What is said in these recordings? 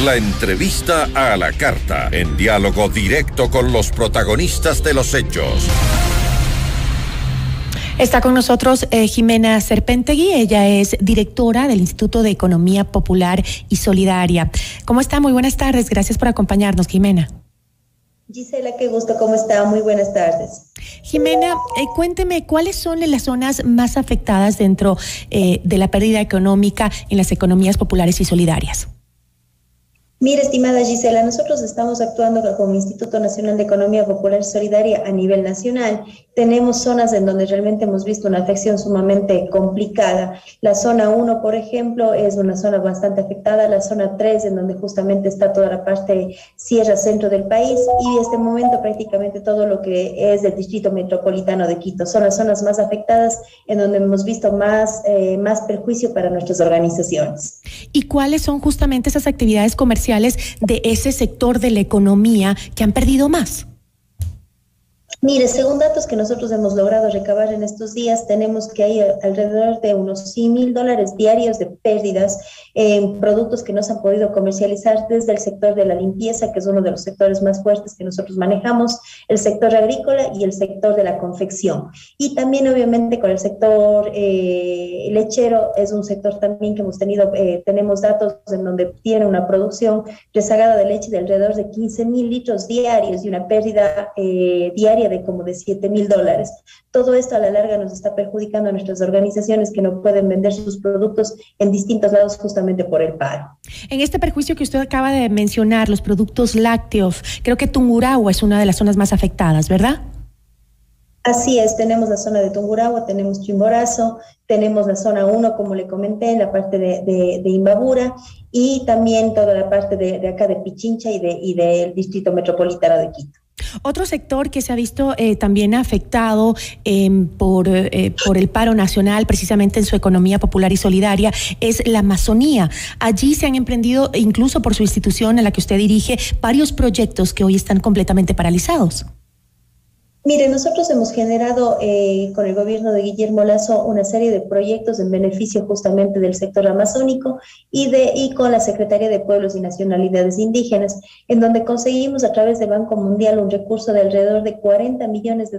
La entrevista a la carta, en diálogo directo con los protagonistas de los hechos. Está con nosotros Jimena Serpentegui. Ella es directora del Instituto de Economía Popular y Solidaria. ¿Cómo está? Muy buenas tardes. Gracias por acompañarnos, Jimena. Gisela, qué gusto. ¿Cómo está? Muy buenas tardes. Jimena, cuénteme, ¿cuáles son las zonas más afectadas dentro de la pérdida económica en las economías populares y solidarias? Mira, estimada Gisela, nosotros estamos actuando como Instituto Nacional de Economía Popular y Solidaria a nivel nacional. Tenemos zonas en donde realmente hemos visto una afección sumamente complicada. La zona 1, por ejemplo, es una zona bastante afectada. La zona 3, en donde justamente está toda la parte sierra centro del país, y en este momento prácticamente todo lo que es del distrito metropolitano de Quito. Son las zonas más afectadas, en donde hemos visto más perjuicio para nuestras organizaciones. ¿Y cuáles son justamente esas actividades comerciales de ese sector de la economía que han perdido más? Mire, según datos que nosotros hemos logrado recabar en estos días, tenemos que hay alrededor de unos $100,000 diarios de pérdidas en productos que no se han podido comercializar desde el sector de la limpieza, que es uno de los sectores más fuertes que nosotros manejamos, el sector agrícola y el sector de la confección. Y también, obviamente, con el sector lechero, es un sector también que hemos tenido, tenemos datos en donde tiene una producción rezagada de leche de alrededor de 15,000 litros diarios y una pérdida diaria de como de $7,000. Todo esto a la larga nos está perjudicando a nuestras organizaciones que no pueden vender sus productos en distintos lados justamente por el paro. En este perjuicio que usted acaba de mencionar, los productos lácteos, creo que Tungurahua es una de las zonas más afectadas, ¿verdad? Así es, tenemos la zona de Tungurahua, tenemos Chimborazo, tenemos la zona 1, como le comenté, en la parte de Imbabura, y también toda la parte de acá de Pichincha y del distrito metropolitano de Quito. Otro sector que se ha visto también afectado por el paro nacional, precisamente en su economía popular y solidaria, es la Amazonía. Allí se han emprendido, incluso por su institución a la que usted dirige, varios proyectos que hoy están completamente paralizados. Mire, nosotros hemos generado con el gobierno de Guillermo Lasso una serie de proyectos en beneficio justamente del sector amazónico y con la Secretaría de Pueblos y Nacionalidades Indígenas, en donde conseguimos a través del Banco Mundial un recurso de alrededor de $40 millones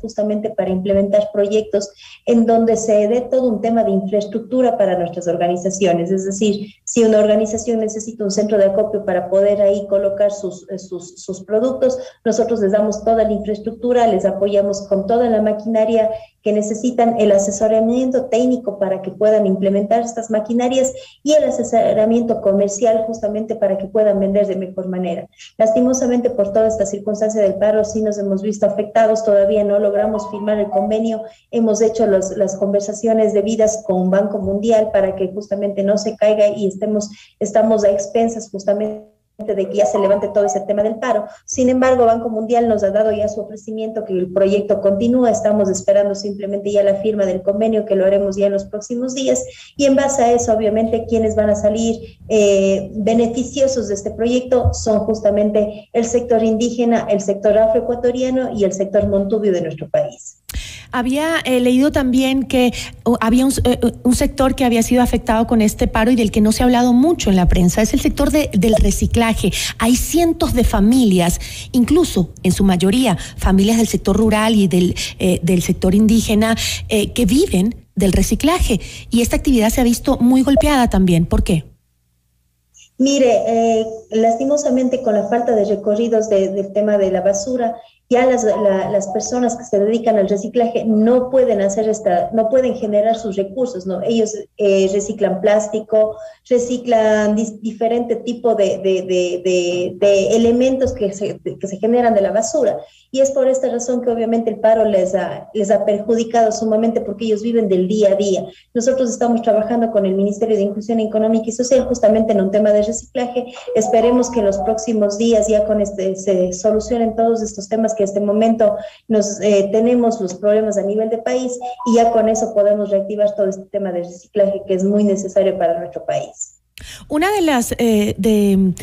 justamente para implementar proyectos en donde se dé todo un tema de infraestructura para nuestras organizaciones. Es decir, si una organización necesita un centro de acopio para poder ahí colocar sus productos, nosotros les damos toda la infraestructura, les apoyamos con toda la maquinaria que necesitan, el asesoramiento técnico para que puedan implementar estas maquinarias y el asesoramiento comercial justamente para que puedan vender de mejor manera. Lastimosamente, por toda esta circunstancia del paro, sí nos hemos visto afectados, todavía no logramos firmar el convenio, hemos hecho las conversaciones debidas con Banco Mundial para que justamente no se caiga y estamos a expensas justamente de que ya se levante todo ese tema del paro. Sin embargo, Banco Mundial nos ha dado ya su ofrecimiento que el proyecto continúa, estamos esperando simplemente ya la firma del convenio, que lo haremos ya en los próximos días, y en base a eso, obviamente, quienes van a salir beneficiosos de este proyecto son justamente el sector indígena, el sector afroecuatoriano y el sector montubio de nuestro país. Había leído también que había un sector que había sido afectado con este paro y del que no se ha hablado mucho en la prensa, es el sector del reciclaje. Hay cientos de familias, incluso en su mayoría familias del sector rural y del sector indígena, que viven del reciclaje, y esta actividad se ha visto muy golpeada también. ¿Por qué? Mire, lastimosamente con la falta de recorridos del tema de la basura, ya las personas que se dedican al reciclaje no pueden no pueden generar sus recursos, ¿no? Ellos reciclan plástico, reciclan diferente tipo de elementos que se generan de la basura. Y es por esta razón que obviamente el paro les ha perjudicado sumamente, porque ellos viven del día a día. Nosotros estamos trabajando con el Ministerio de Inclusión Económica y Social justamente en un tema de reciclaje. Esperemos que en los próximos días ya con se solucionen todos estos temas que en este momento tenemos los problemas a nivel de país, y ya con eso podemos reactivar todo este tema de reciclaje que es muy necesario para nuestro país. Una de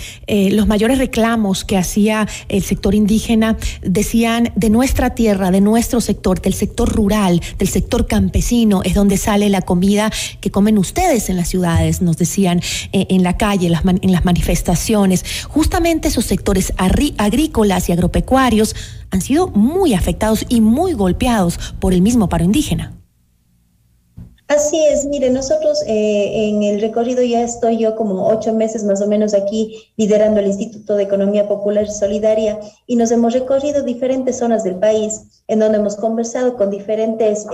los mayores reclamos que hacía el sector indígena, decían, de nuestra tierra, de nuestro sector, del sector rural, del sector campesino, es donde sale la comida que comen ustedes en las ciudades, nos decían en la calle, en las manifestaciones. Justamente esos sectores agrícolas y agropecuarios han sido muy afectados y muy golpeados por el mismo paro indígena. Así es, mire, nosotros en el recorrido ya estoy yo como 8 meses más o menos aquí liderando el Instituto de Economía Popular y Solidaria y nos hemos recorrido diferentes zonas del país en donde hemos conversado con diferentes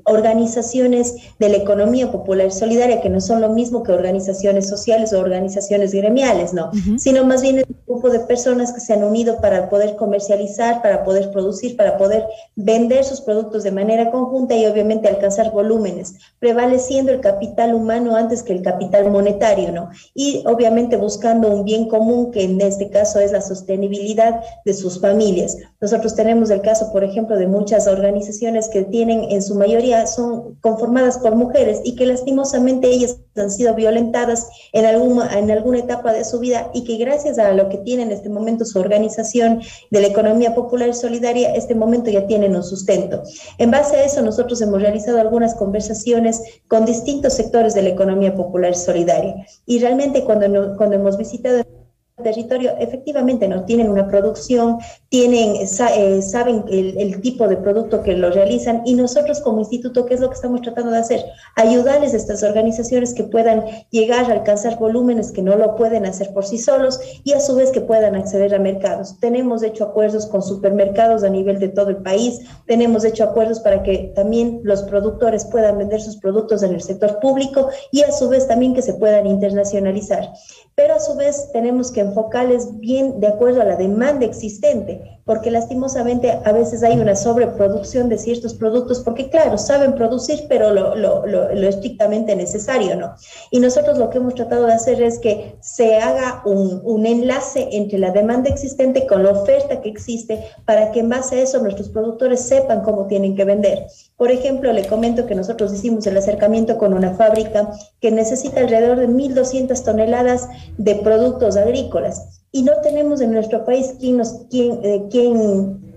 organizaciones de la economía popular y solidaria, que no son lo mismo que organizaciones sociales o organizaciones gremiales, ¿no? Sino más bien es un grupo de personas que se han unido para poder comercializar, para poder producir, para poder vender sus productos de manera conjunta y obviamente alcanzar volúmenes, prevaleciendo el capital humano antes que el capital monetario, ¿no? Y obviamente buscando un bien común, que en este caso es la sostenibilidad de sus familias. Nosotros tenemos el caso, por ejemplo, de muchas organizaciones que tienen, en su mayoría, son conformadas por mujeres y que lastimosamente ellas han sido violentadas en alguna etapa de su vida y que gracias a lo que tiene en este momento su organización de la economía popular y solidaria, este momento ya tienen un sustento. En base a eso, nosotros hemos realizado algunas conversaciones con distintos sectores de la economía popular y solidaria. Y realmente cuando hemos visitado territorio, efectivamente no tienen una producción, saben el tipo de producto que lo realizan, y nosotros como instituto, ¿qué es lo que estamos tratando de hacer? Ayudarles a estas organizaciones que puedan llegar a alcanzar volúmenes que no lo pueden hacer por sí solos y a su vez que puedan acceder a mercados. Tenemos hecho acuerdos con supermercados a nivel de todo el país, tenemos hecho acuerdos para que también los productores puedan vender sus productos en el sector público y a su vez también que se puedan internacionalizar. Pero a su vez tenemos que enfocarles bien de acuerdo a la demanda existente, porque lastimosamente a veces hay una sobreproducción de ciertos productos, porque claro, saben producir, pero lo estrictamente necesario, ¿no? Y nosotros lo que hemos tratado de hacer es que se haga un enlace entre la demanda existente con la oferta que existe, para que en base a eso nuestros productores sepan cómo tienen que vender. Por ejemplo, le comento que nosotros hicimos el acercamiento con una fábrica que necesita alrededor de 1.200 toneladas de productos agrícolas y no tenemos en nuestro país quien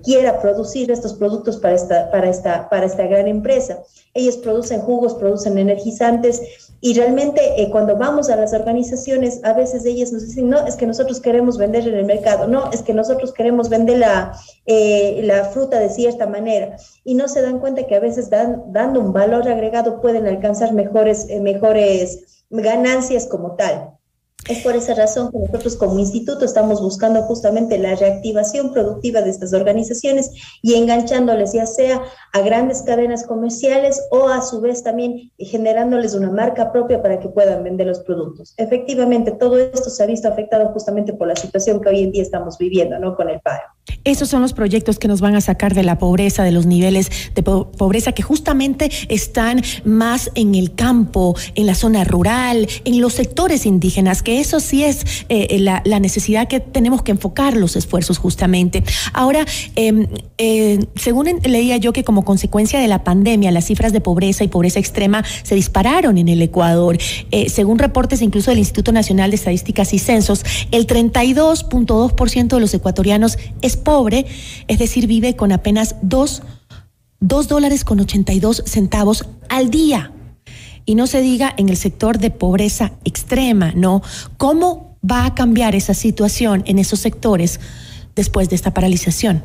quiera producir estos productos para esta gran empresa. Ellos producen jugos, producen energizantes y realmente cuando vamos a las organizaciones, a veces ellas nos dicen, no, es que nosotros queremos vender en el mercado, no, es que nosotros queremos vender la fruta de cierta manera, y no se dan cuenta que a veces dando un valor agregado pueden alcanzar mejores ganancias como tal. Es por esa razón que nosotros como instituto estamos buscando justamente la reactivación productiva de estas organizaciones y enganchándoles ya sea a grandes cadenas comerciales o a su vez también generándoles una marca propia para que puedan vender los productos. Efectivamente, todo esto se ha visto afectado justamente por la situación que hoy en día estamos viviendo, ¿no? Con el paro. Esos son los proyectos que nos van a sacar de la pobreza, de los niveles de pobreza que justamente están más en el campo, en la zona rural, en los sectores indígenas, que eso sí es la necesidad que tenemos que enfocar los esfuerzos justamente. Ahora, según leía yo que como consecuencia de la pandemia, las cifras de pobreza y pobreza extrema se dispararon en el Ecuador. Según reportes incluso del Instituto Nacional de Estadísticas y Censos, el 32.2% de los ecuatorianos es pobre, es decir, vive con apenas $2.82 al día. Y no se diga en el sector de pobreza extrema, ¿no? ¿Cómo va a cambiar esa situación en esos sectores después de esta paralización?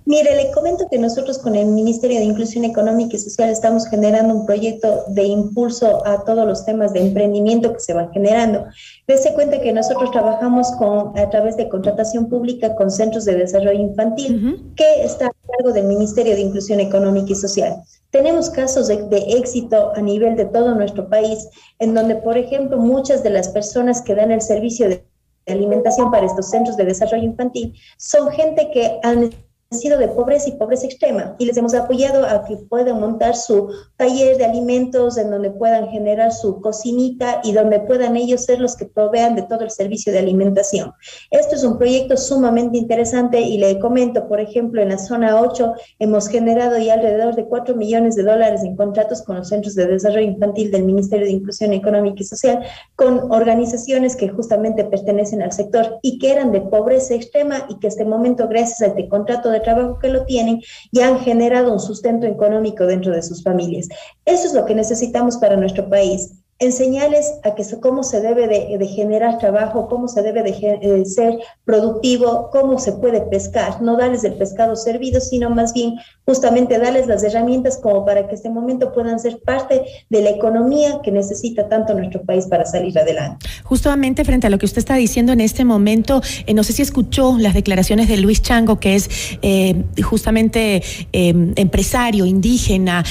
Mire, le comento que nosotros con el Ministerio de Inclusión Económica y Social estamos generando un proyecto de impulso a todos los temas de emprendimiento que se van generando. Dese cuenta que nosotros trabajamos a través de contratación pública con centros de desarrollo infantil, que está a cargo del Ministerio de Inclusión Económica y Social. Tenemos casos de éxito a nivel de todo nuestro país, en donde, por ejemplo, muchas de las personas que dan el servicio de alimentación para estos centros de desarrollo infantil son gente que han sido de pobreza y pobreza extrema, y les hemos apoyado a que puedan montar su taller de alimentos en donde puedan generar su cocinita y donde puedan ellos ser los que provean de todo el servicio de alimentación. Esto es un proyecto sumamente interesante y le comento, por ejemplo, en la zona 8 hemos generado ya alrededor de $4 millones en contratos con los centros de desarrollo infantil del Ministerio de Inclusión Económica y Social, con organizaciones que justamente pertenecen al sector y que eran de pobreza extrema y que este momento, gracias a este contrato de trabajo que lo tienen, ya han generado un sustento económico dentro de sus familias. Eso es lo que necesitamos para nuestro país. Enseñarles a que cómo se debe de generar trabajo, cómo se debe de ser productivo, cómo se puede pescar, no darles el pescado servido, sino más bien justamente darles las herramientas como para que este momento puedan ser parte de la economía que necesita tanto nuestro país para salir adelante. Justamente frente a lo que usted está diciendo en este momento, no sé si escuchó las declaraciones de Luis Chango, que es justamente empresario indígena,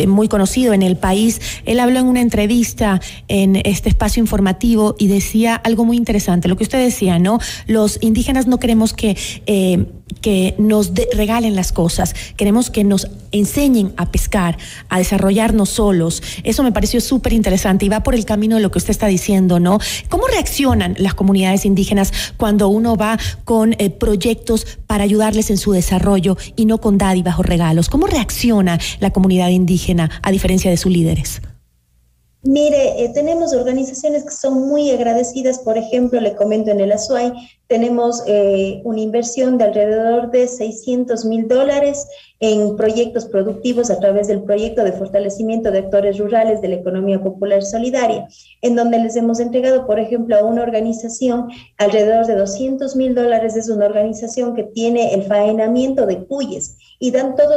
muy conocido en el país. Él habló en una entrevista en este espacio informativo y decía algo muy interesante, lo que usted decía, ¿no? Los indígenas no queremos que nos regalen las cosas, queremos que nos enseñen a pescar, a desarrollarnos solos. Eso me pareció súper interesante y va por el camino de lo que usted está diciendo, ¿no? ¿Cómo reaccionan las comunidades indígenas cuando uno va con proyectos para ayudarles en su desarrollo y no con dádivas o regalos? ¿Cómo reacciona la comunidad indígena a diferencia de sus líderes? Mire, tenemos organizaciones que son muy agradecidas. Por ejemplo, le comento, en el Azuay tenemos una inversión de alrededor de $600,000 en proyectos productivos a través del proyecto de fortalecimiento de actores rurales de la economía popular solidaria, en donde les hemos entregado, por ejemplo, a una organización alrededor de $200,000. Es una organización que tiene el faenamiento de cuyes y dan todo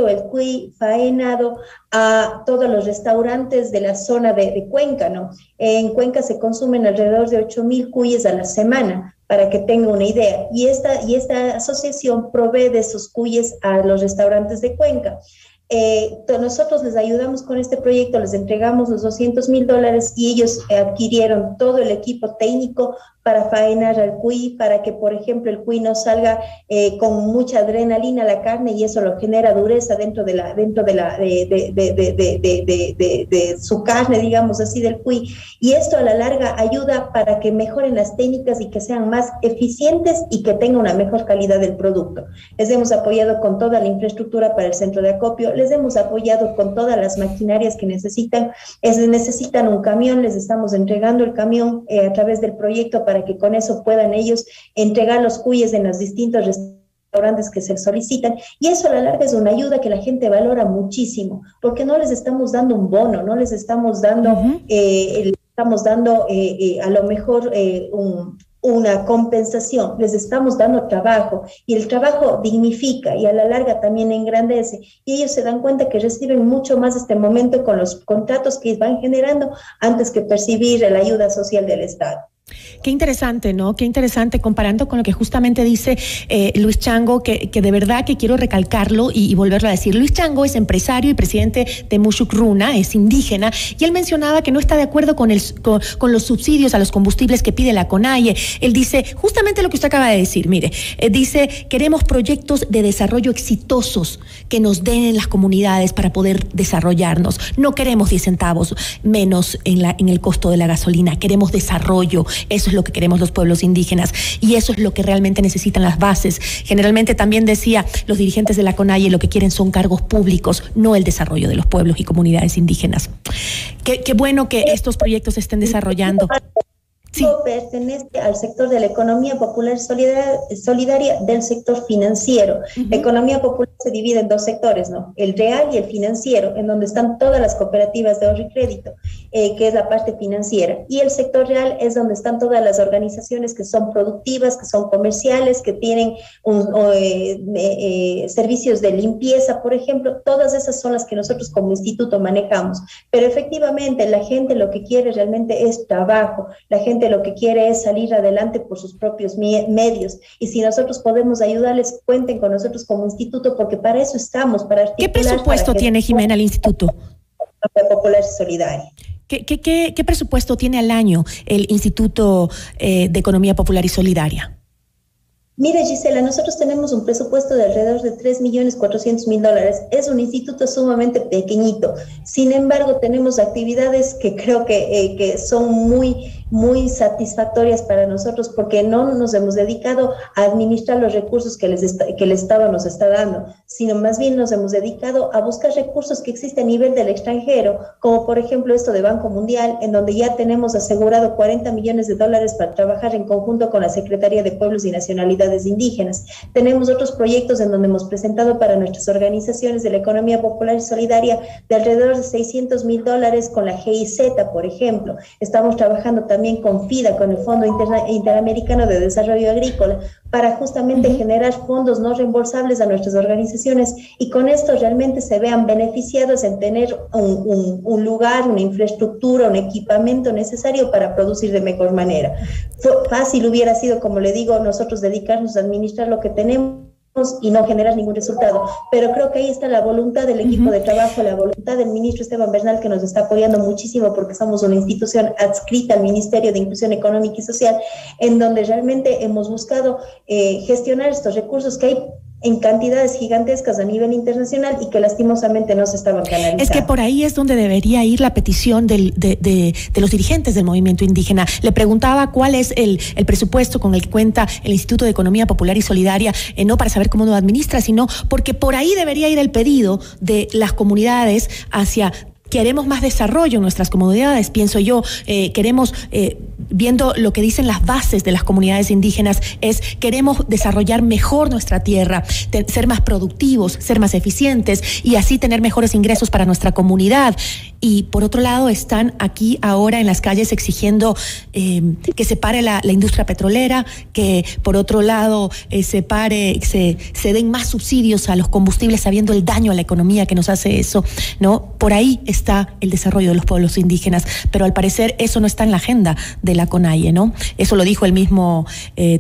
el cuy faenado a todos los restaurantes de la zona de Cuenca, ¿no? En Cuenca se consumen alrededor de 8,000 cuyes a la semana, para que tenga una idea. Y esta asociación provee de esos cuyes a los restaurantes de Cuenca. Nosotros les ayudamos con este proyecto, les entregamos los $200,000 y ellos adquirieron todo el equipo técnico para faenar al cuy, para que, por ejemplo, el cuy no salga con mucha adrenalina a la carne y eso lo genera dureza dentro de su carne, digamos así, del cuy. Y esto a la larga ayuda para que mejoren las técnicas y que sean más eficientes y que tengan una mejor calidad del producto. Les hemos apoyado con toda la infraestructura para el centro de acopio, les hemos apoyado con todas las maquinarias que necesitan. Necesitan un camión, les estamos entregando el camión a través del proyecto para que con eso puedan ellos entregar los cuyes en los distintos restaurantes que se solicitan, y eso a la larga es una ayuda que la gente valora muchísimo, porque no les estamos dando un bono, no les estamos dando, a lo mejor una compensación, les estamos dando trabajo y el trabajo dignifica y a la larga también engrandece, y ellos se dan cuenta que reciben mucho más este momento con los contratos que van generando antes que percibir la ayuda social del Estado. Qué interesante, ¿no? Qué interesante, comparando con lo que justamente dice Luis Chango, que de verdad que quiero recalcarlo y volverlo a decir. Luis Chango es empresario y presidente de Mushuk Runa, es indígena, y él mencionaba que no está de acuerdo con los subsidios a los combustibles que pide la CONAIE. Él dice justamente lo que usted acaba de decir, mire, dice, queremos proyectos de desarrollo exitosos que nos den en las comunidades para poder desarrollarnos. No queremos 10 centavos menos en el costo de la gasolina, queremos desarrollo. Eso es lo que queremos los pueblos indígenas y eso es lo que realmente necesitan las bases. Generalmente también decía, los dirigentes de la CONAIE lo que quieren son cargos públicos, no el desarrollo de los pueblos y comunidades indígenas. Qué bueno que estos proyectos se estén desarrollando. Sí. Pertenece al sector de la economía popular solidaria del sector financiero. La economía popular se divide en dos sectores, ¿no? El real y el financiero, en donde están todas las cooperativas de ahorro y crédito, que es la parte financiera. Y el sector real es donde están todas las organizaciones que son productivas, que son comerciales, que tienen servicios de limpieza, por ejemplo. Todas esas son las que nosotros como instituto manejamos. Pero efectivamente la gente lo que quiere realmente es trabajo. La gente lo que quiere es salir adelante por sus propios medios, y si nosotros podemos ayudarles, cuenten con nosotros como instituto, porque para eso estamos, para articular. ¿Qué presupuesto tiene, Jimena, el instituto? Popular Solidaria. ¿Qué presupuesto tiene al año el Instituto de Economía Popular y Solidaria? Mira, Gisela, nosotros tenemos un presupuesto de alrededor de $3.400.000. Es un instituto sumamente pequeñito. Sin embargo, tenemos actividades que creo que son muy satisfactorias para nosotros porque no nos hemos dedicado a administrar los recursos que el Estado nos está dando, sino más bien nos hemos dedicado a buscar recursos que existen a nivel del extranjero, como por ejemplo esto de Banco Mundial, en donde ya tenemos asegurado $40 millones para trabajar en conjunto con la Secretaría de Pueblos y Nacionalidades Indígenas. Tenemos otros proyectos en donde hemos presentado para nuestras organizaciones de la economía popular y solidaria de alrededor de $600.000 con la GIZ, por ejemplo. Estamos trabajando también con FIDA, con el Fondo Interamericano de Desarrollo Agrícola, para justamente generar fondos no reembolsables a nuestras organizaciones y con esto realmente se vean beneficiados en tener un lugar, una infraestructura, un equipamiento necesario para producir de mejor manera. Fácil hubiera sido, como le digo, nosotros dedicarnos a administrar lo que tenemos y no generar ningún resultado, pero creo que ahí está la voluntad del equipo de trabajo, la voluntad del ministro Esteban Bernal, que nos está apoyando muchísimo porque somos una institución adscrita al Ministerio de Inclusión Económica y Social, en donde realmente hemos buscado gestionar estos recursos que hay en cantidades gigantescas a nivel internacional y que lastimosamente no se estaban canalizando. Es que por ahí es donde debería ir la petición de los dirigentes del movimiento indígena. Le preguntaba cuál es el presupuesto con el que cuenta el Instituto de Economía Popular y Solidaria, no para saber cómo lo administra, sino porque por ahí debería ir el pedido de las comunidades hacia... Queremos más desarrollo en nuestras comunidades, pienso yo, queremos, viendo lo que dicen las bases de las comunidades indígenas, queremos desarrollar mejor nuestra tierra, ser más productivos, ser más eficientes y así tener mejores ingresos para nuestra comunidad. Y por otro lado están aquí ahora en las calles exigiendo que se pare la industria petrolera, que por otro lado se den más subsidios a los combustibles sabiendo el daño a la economía que nos hace eso, ¿no? Por ahí está el desarrollo de los pueblos indígenas, pero al parecer eso no está en la agenda de la CONAIE, ¿no? Eso lo dijo el mismo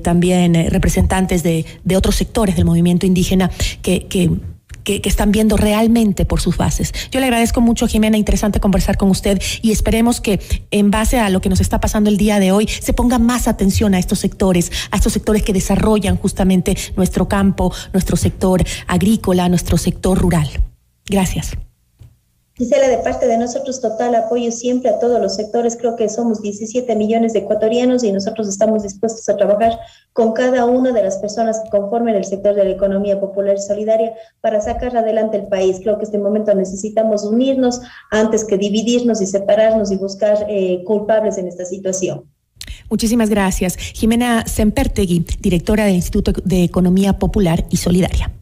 también representantes de otros sectores del movimiento indígena que están viendo realmente por sus bases. Yo le agradezco mucho, Jimena, interesante conversar con usted y esperemos que en base a lo que nos está pasando el día de hoy se ponga más atención a estos sectores que desarrollan justamente nuestro campo, nuestro sector agrícola, nuestro sector rural. Gracias. Gisela, de parte de nosotros, total apoyo siempre a todos los sectores. Creo que somos 17 millones de ecuatorianos y nosotros estamos dispuestos a trabajar con cada una de las personas que conformen el sector de la economía popular y solidaria para sacar adelante el país. Creo que en este momento necesitamos unirnos antes que dividirnos y separarnos y buscar culpables en esta situación. Muchísimas gracias. Jimena Sempertegui, directora del Instituto de Economía Popular y Solidaria.